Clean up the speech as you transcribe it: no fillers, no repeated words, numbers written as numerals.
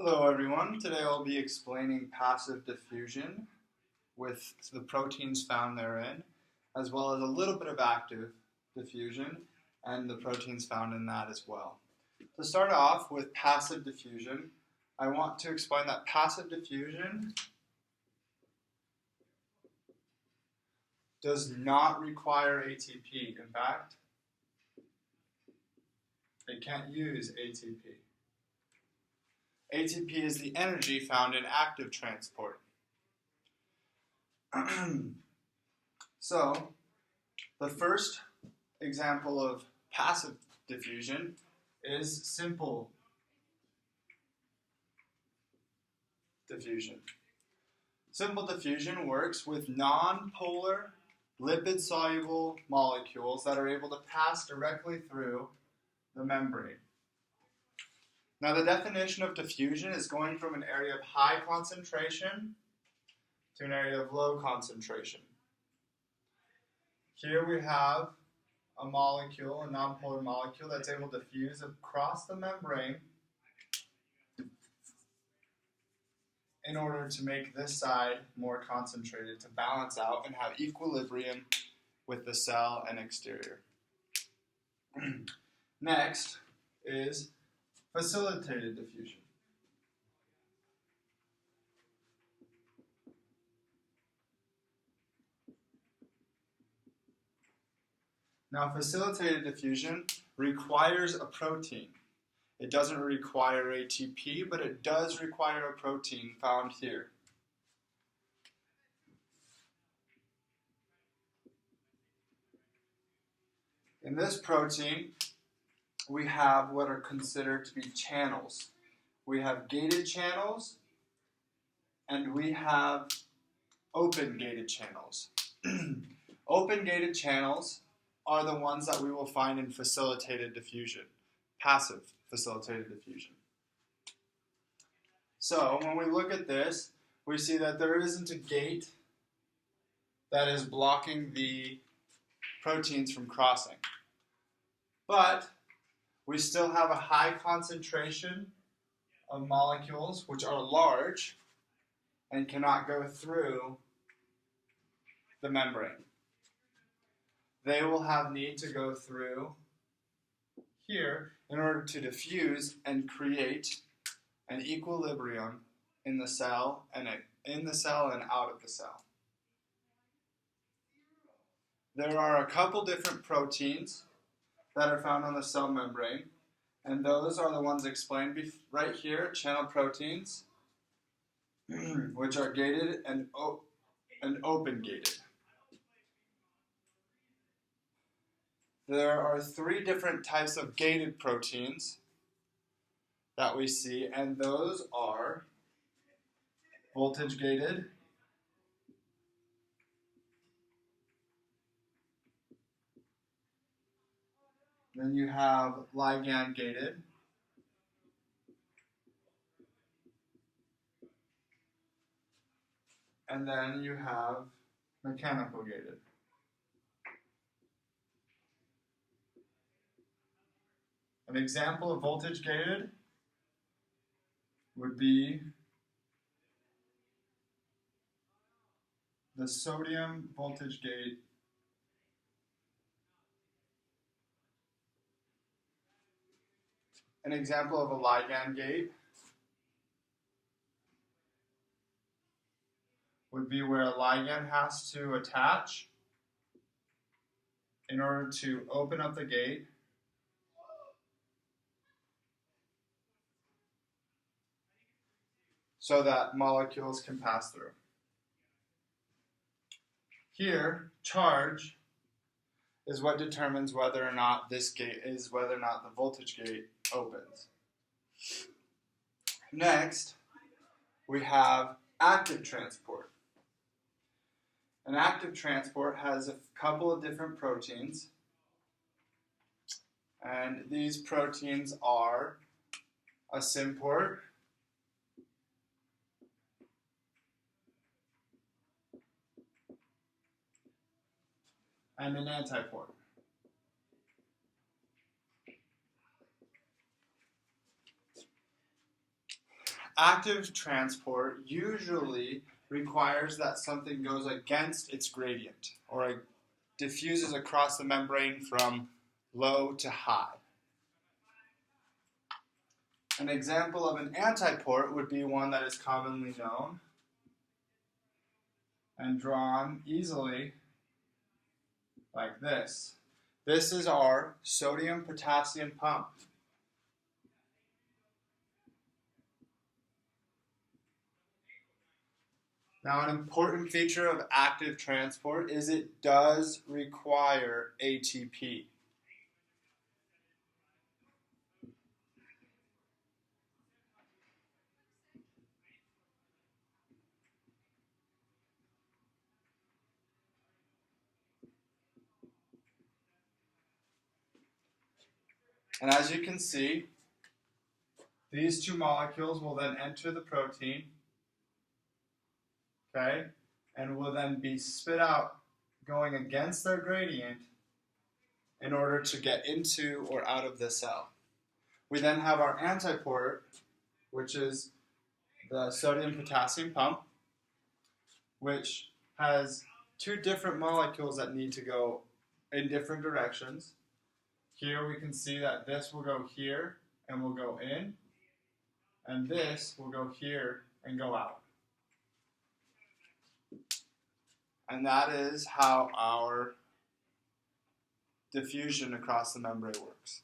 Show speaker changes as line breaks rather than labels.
Hello everyone, today I'll be explaining passive diffusion with the proteins found therein, as well as a little bit of active diffusion and the proteins found in that as well. To start off with passive diffusion, I want to explain that passive diffusion does not require ATP. In fact, it can't use ATP. ATP is the energy found in active transport. So, the first example of passive diffusion is simple diffusion. Simple diffusion works with non-polar, lipid-soluble molecules that are able to pass directly through the membrane. Now, the definition of diffusion is going from an area of high concentration to an area of low concentration. Here we have a molecule, a nonpolar molecule, that's able to diffuse across the membrane in order to make this side more concentrated, to balance out and have equilibrium with the cell and exterior. Next is facilitated diffusion. Now, facilitated diffusion requires a protein. It doesn't require ATP, but it does require a protein found here. In this protein, we have what are considered to be channels. We have gated channels, and we have open gated channels. Open gated channels are the ones that we will find in facilitated diffusion, passive facilitated diffusion. So when we look at this, we see that there isn't a gate that is blocking the proteins from crossing. But we still have a high concentration of molecules which are large and cannot go through the membrane. They will have need to go through here in order to diffuse and create an equilibrium in the cell and out of the cell. There are a couple different proteins that are found on the cell membrane, and those are the ones explained right here, channel proteins, which are gated and open gated. There are three different types of gated proteins that we see, and those are voltage gated, then you have ligand gated, and then you have mechanical gated. An example of voltage gated would be the sodium voltage gate An example of a ligand gate would be where a ligand has to attach in order to open up the gate so that molecules can pass through. Here, charge is what determines whether or not the voltage gate opens. Next, we have active transport. An active transport has a couple of different proteins, and these proteins are a symport, and an antiport. Active transport usually requires that something goes against its gradient, or diffuses across the membrane from low to high. An example of an antiport would be one that is commonly known and drawn easily like this. This is our sodium-potassium pump. Now, an important feature of active transport is it does require ATP. And as you can see, these two molecules will then enter the protein, okay, and will then be spit out going against their gradient in order to get into or out of the cell. We then have our antiport, which is the sodium-potassium pump, which has two different molecules that need to go in different directions. Here we can see that this will go here and will go in, and this will go here and go out. And that is how our diffusion across the membrane works.